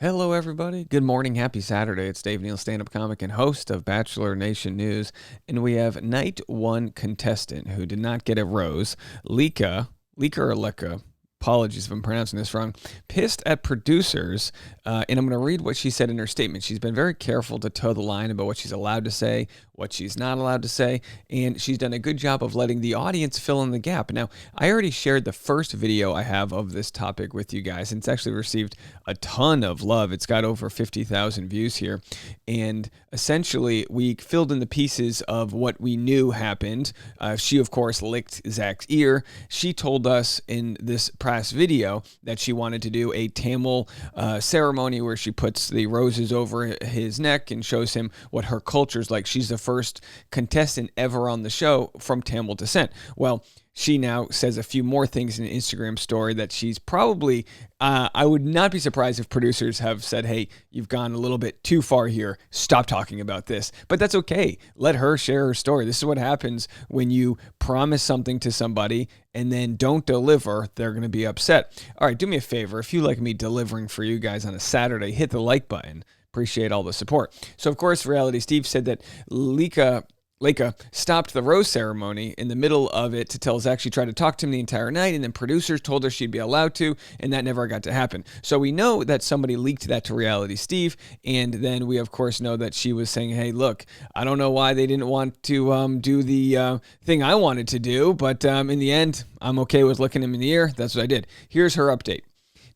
Hello, everybody. Good morning. Happy Saturday. It's Dave Neal, stand-up comic and host of Bachelor Nation News. And we have night one contestant who did not get a rose, Leka, apologies if I'm pronouncing this wrong, pissed at producers. And I'm going to read what she said in her statement. She's been very careful to toe the line about what she's allowed to say, what she's not allowed to say, and she's done a good job of letting the audience fill in the gap. Now, I already shared the first video I have of this topic with you guys, and it's actually received a ton of love. It's got over 50,000 views here, and essentially, we filled in the pieces of what we knew happened. She, of course, licked Zach's ear. She told us in this past video that she wanted to do a Tamil ceremony where she puts the roses over his neck and shows him what her culture's like. She's the first contestant ever on the show from Tamil descent. Well, she now says a few more things in an Instagram story that she's probably, I would not be surprised if producers have said, hey, you've gone a little bit too far here. Stop talking about this. But that's okay. Let her share her story. This is what happens when you promise something to somebody and then don't deliver. They're going to be upset. All right, do me a favor. If you like me delivering for you guys on a Saturday, hit the like button. Appreciate all the support. So, of course, Reality Steve said that Leka stopped the rose ceremony in the middle of it to tell Zach she tried to talk to him the entire night, and then producers told her she'd be allowed to, and that never got to happen. So we know that somebody leaked that to Reality Steve, and then we, of course, know that she was saying, hey, look, I don't know why they didn't want to do the thing I wanted to do, but in the end, I'm okay with looking him in the ear. That's what I did. Here's her update.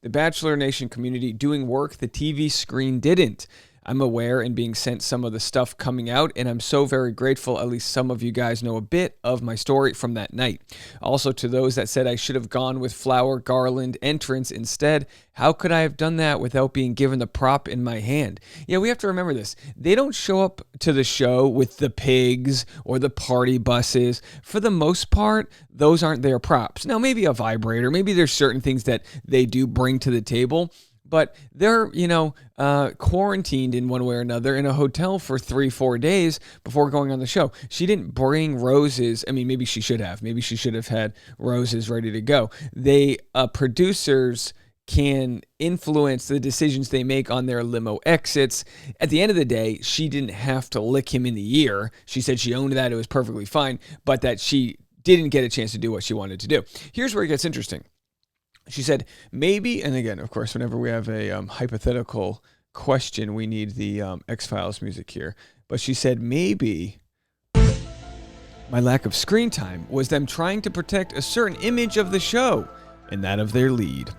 The Bachelor Nation community doing work the TV screen didn't. I'm aware and being sent some of the stuff coming out, and I'm so very grateful. At least some of you guys know a bit of my story from that night. Also, to those that said I should have gone with flower garland entrance instead, how could I have done that without being given the prop in my hand? Yeah, we have to remember this. They don't show up to the show with the pigs or the party buses. For the most part, those aren't their props. Now, maybe a vibrator, maybe there's certain things that they do bring to the table, but they're, quarantined in one way or another in a hotel for 3-4 days before going on the show. She didn't bring roses. I mean, maybe she should have. Maybe she should have had roses ready to go. Producers can influence the decisions they make on their limo exits. At the end of the day, she didn't have to lick him in the ear. She said she owned that. It was perfectly fine, but that she didn't get a chance to do what she wanted to do. Here's where it gets interesting. She said, maybe, and again, of course, whenever we have a hypothetical question, we need the X-Files music here. But she said, maybe my lack of screen time was them trying to protect a certain image of the show and that of their lead.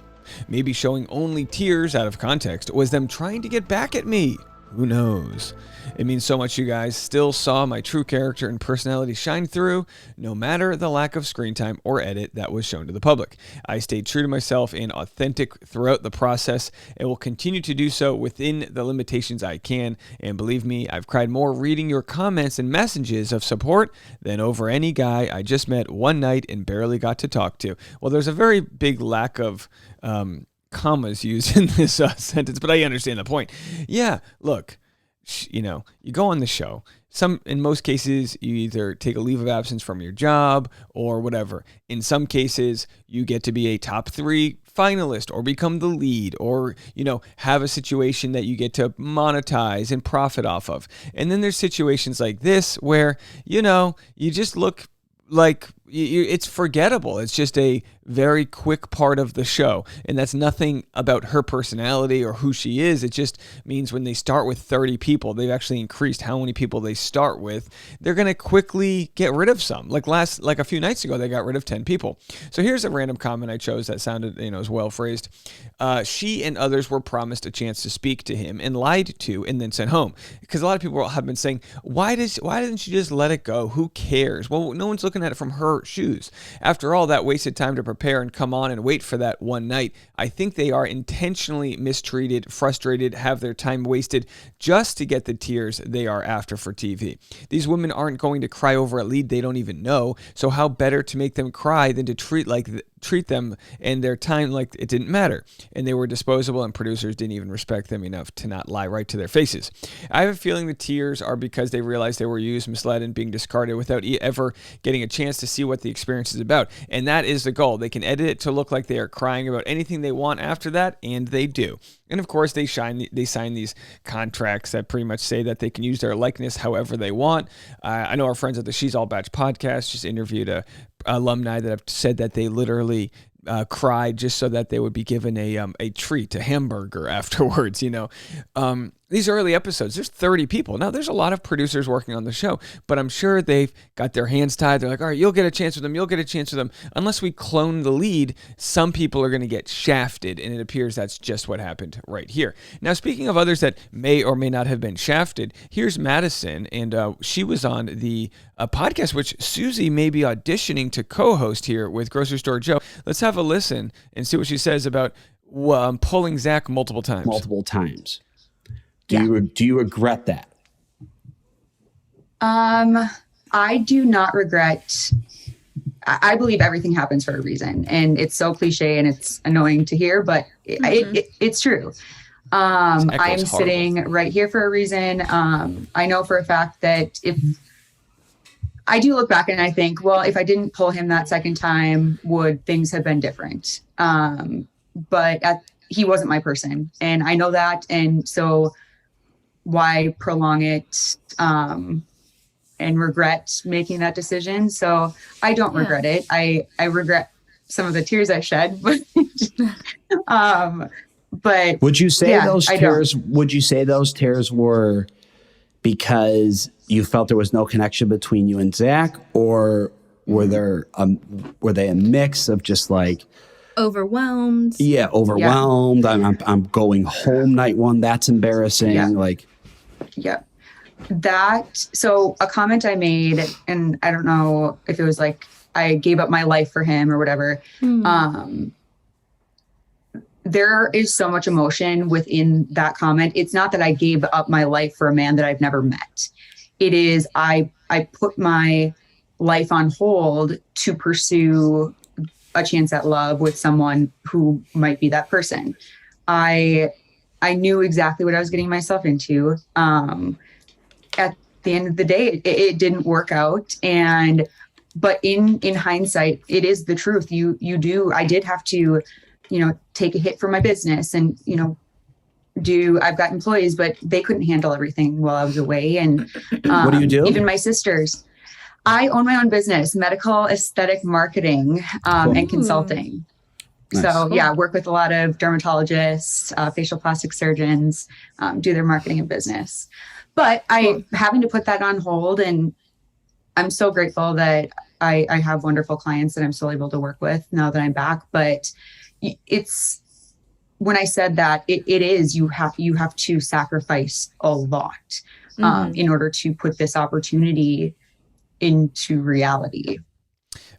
Maybe showing only tears out of context was them trying to get back at me. Who knows? It means so much you guys still saw my true character and personality shine through, no matter the lack of screen time or edit that was shown to the public. I stayed true to myself and authentic throughout the process and will continue to do so within the limitations I can. And believe me, I've cried more reading your comments and messages of support than over any guy I just met one night and barely got to talk to. Well, there's a very big lack of commas used in this sentence, but I understand the point. Yeah, look, you go on the show. In most cases, you either take a leave of absence from your job or whatever. In some cases, you get to be a top 3 finalist or become the lead or, have a situation that you get to monetize and profit off of. And then there's situations like this where, you just look like it's forgettable. It's just a very quick part of the show. And that's nothing about her personality or who she is. It just means when they start with 30 people, they've actually increased how many people they start with. They're going to quickly get rid of some. Like a few nights ago, they got rid of 10 people. So here's a random comment I chose that sounded, as well phrased. She and others were promised a chance to speak to him and lied to and then sent home. Because a lot of people have been saying, why didn't she just let it go? Who cares? Well, no one's looking at it from her shoes. After all that wasted time to prepare and come on and wait for that one night, I think they are intentionally mistreated, frustrated, have their time wasted just to get the tears they are after for TV. These women aren't going to cry over a lead they don't even know, so how better to make them cry than to treat them and their time like it didn't matter, and they were disposable, and producers didn't even respect them enough to not lie right to their faces. I have a feeling the tears are because they realized they were used, misled, and being discarded without ever getting a chance to see what the experience is about, and that is the goal. They can edit it to look like they are crying about anything they want after that, and they do. And of course, they sign these contracts that pretty much say that they can use their likeness however they want. I know our friends at the She's All Batch podcast just interviewed a alumni that have said that they literally cried just so that they would be given a treat, a hamburger afterwards. These early episodes, there's 30 people. Now, there's a lot of producers working on the show, but I'm sure they've got their hands tied. They're like, all right, you'll get a chance with them. You'll get a chance with them. Unless we clone the lead, some people are going to get shafted, and it appears that's just what happened right here. Now, speaking of others that may or may not have been shafted, here's Madison, and she was on the podcast, which Susie may be auditioning to co-host here with Grocery Store Joe. Let's have a listen and see what she says about pulling Zach multiple times. Multiple times. Do you regret that? I do not regret. I believe everything happens for a reason, and it's so cliche and it's annoying to hear, but it's true. I am sitting right here for a reason. I know for a fact that if I do look back and I think, well, if I didn't pull him that second time, would things have been different? But he wasn't my person, and I know that, and so why prolong it and regret making that decision? So I don't regret it. I regret some of the tears I shed, but would you say those tears? Would you say those tears were because you felt there was no connection between you and Zach, or were they a mix of just like overwhelmed? Yeah, overwhelmed. Yeah. I'm going home night one. That's embarrassing. Yeah. So a comment I made, and I don't know if it was like I gave up my life for him or whatever. There is so much emotion within that comment. It's not that I gave up my life for a man that I've never met. It is I put my life on hold to pursue a chance at love with someone who might be that person. I knew exactly what I was getting myself into. At the end of the day, it didn't work out. But in hindsight, it is the truth. I did have to, take a hit for my business and, I've got employees, but they couldn't handle everything while I was away. And what do you do? Even my sisters. I own my own business, medical aesthetic marketing and consulting. Nice. So work with a lot of dermatologists, facial plastic surgeons, do their marketing and business. But having to put that on hold, and I'm so grateful that I have wonderful clients that I'm still able to work with now that I'm back. But it's when I said that it is you have to sacrifice a lot in order to put this opportunity into reality.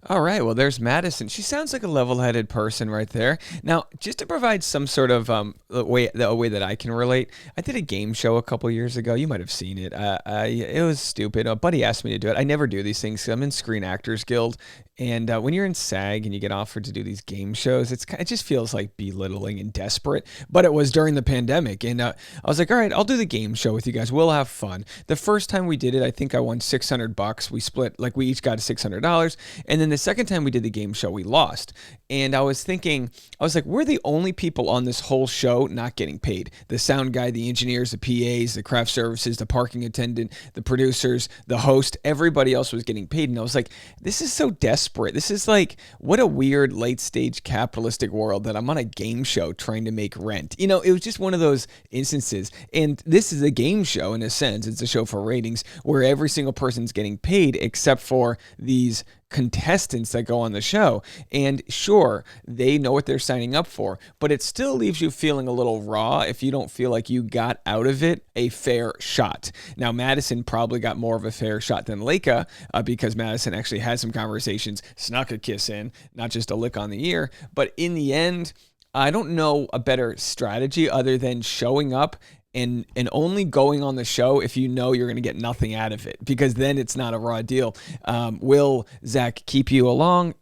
All right. Well, there's Madison. She sounds like a level-headed person right there. Now, just to provide some sort of a way that I can relate, I did a game show a couple years ago. You might have seen it. It was stupid. A buddy asked me to do it. I never do these things. I'm in Screen Actors Guild. And when you're in SAG and you get offered to do these game shows, it just feels like belittling and desperate. But it was during the pandemic. And I was like, all right, I'll do the game show with you guys. We'll have fun. The first time we did it, I think I won $600. We split, we each got $600. And then the second time we did the game show, we lost. And I was like, we're the only people on this whole show not getting paid. The sound guy, the engineers, the PAs, the craft services, the parking attendant, the producers, the host, everybody else was getting paid. And I was like, this is so desperate. This is like, what a weird late stage capitalistic world that I'm on a game show trying to make rent. It was just one of those instances. And this is a game show in a sense. It's a show for ratings where every single person's getting paid except for these contestants that go on the show. And sure, they know what they're signing up for, but it still leaves you feeling a little raw if you don't feel like you got out of it a fair shot. Now, Madison probably got more of a fair shot than Leica because Madison actually had some conversations, snuck a kiss in, not just a lick on the ear. But in the end, I don't know a better strategy other than showing up and only going on the show if you know you're going to get nothing out of it, because then it's not a raw deal. Will Zach keep you along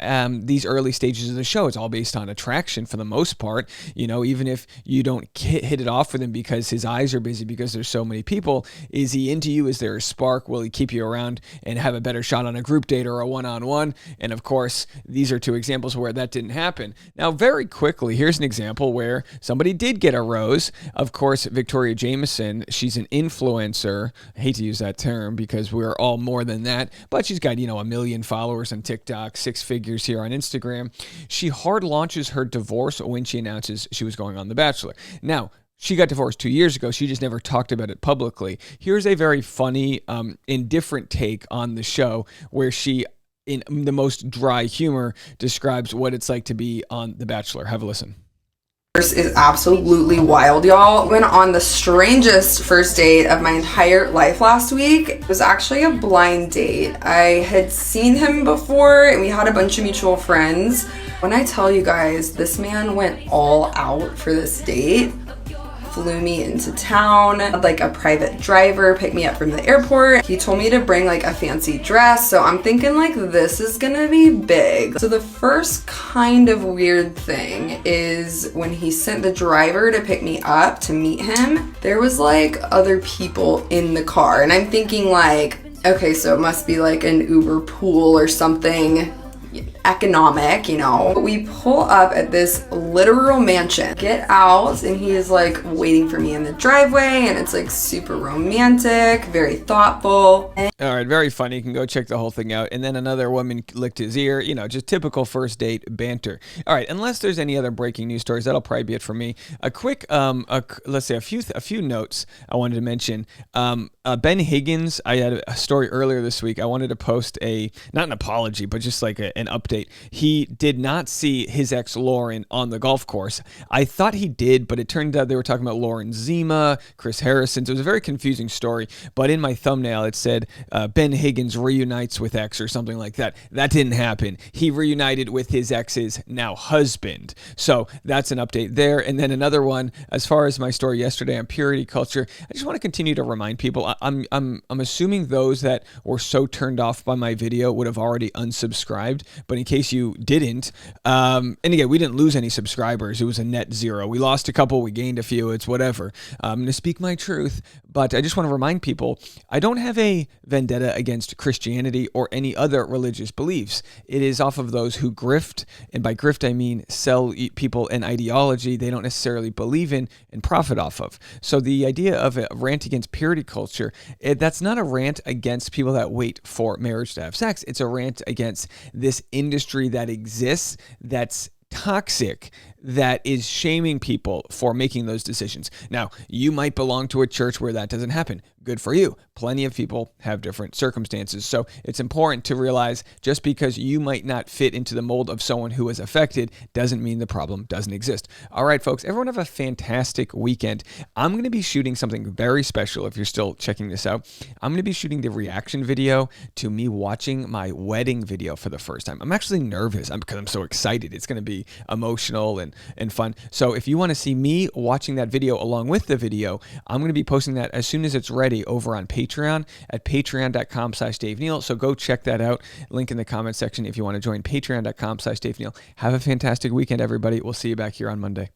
these early stages of the show? It's all based on attraction for the most part. Even if you don't hit it off with him because his eyes are busy because there's so many people, is he into you? Is there a spark? Will he keep you around and have a better shot on a group date or a one-on-one? And of course, these are two examples where that didn't happen. Now, very quickly, here's an example where somebody did get a rose. Of course, Victoria Jameson, she's an influencer. I hate to use that term because we're all more than that, but she's got, 1 million followers on TikTok, 6 figures here on Instagram. She hard launches her divorce when she announces she was going on The Bachelor. Now, she got divorced 2 years ago. She just never talked about it publicly. Here's a very funny, indifferent take on the show where she, in the most dry humor, describes what it's like to be on The Bachelor. Have a listen. Is absolutely wild, y'all. Went on the strangest first date of my entire life last week. It was actually a blind date. I had seen him before and we had a bunch of mutual friends. When I tell you guys, this man went all out for this date. Flew me into town, like a private driver picked me up from the airport. He told me to bring like a fancy dress, so I'm thinking like this is gonna be big. So the first kind of weird thing is when he sent the driver to pick me up to meet him, there was like other people in the car, and I'm thinking like, okay, so it must be like an Uber pool or something economic, But we pull up at this literal mansion, get out, and he is like waiting for me in the driveway, and it's like super romantic, very thoughtful. All right, very funny. You can go check the whole thing out. And then another woman licked his ear, just typical first date banter. All right, unless there's any other breaking news stories, that'll probably be it for me. A quick, let's say a few notes I wanted to mention. Ben Higgins, I had a story earlier this week. I wanted to post not an apology, but just like an update. He did not see his ex Lauren on the golf course. I thought he did, but it turned out they were talking about Lauren Zima, Chris Harrison. So it was a very confusing story. But in my thumbnail, it said Ben Higgins reunites with ex or something like that. That didn't happen. He reunited with his ex's now husband. So that's an update there. And then another one, as far as my story yesterday on purity culture, I just want to continue to remind people. I'm assuming those that were so turned off by my video would have already unsubscribed. But in case you didn't, and again, we didn't lose any subscribers. It was a net zero. We lost a couple, we gained a few. It's whatever. I'm going to speak my truth, but I just want to remind people, I don't have a vendetta against Christianity or any other religious beliefs. It is off of those who grift, and by grift I mean sell people an ideology they don't necessarily believe in and profit off of. So the idea of a rant against purity culture, that's not a rant against people that wait for marriage to have sex. It's a rant against this industry that exists, that's toxic, that is shaming people for making those decisions. Now, you might belong to a church where that doesn't happen. Good for you. Plenty of people have different circumstances. So it's important to realize just because you might not fit into the mold of someone who is affected doesn't mean the problem doesn't exist. All right, folks, everyone have a fantastic weekend. I'm going to be shooting something very special if you're still checking this out. I'm going to be shooting the reaction video to me watching my wedding video for the first time. I'm actually nervous because I'm so excited. It's going to be emotional and fun. So if you want to see me watching that video along with the video, I'm going to be posting that as soon as it's ready over on Patreon at patreon.com/Dave Neal. So go check that out. Link in the comment section if you want to join patreon.com/Dave Neal. Have a fantastic weekend, everybody. We'll see you back here on Monday.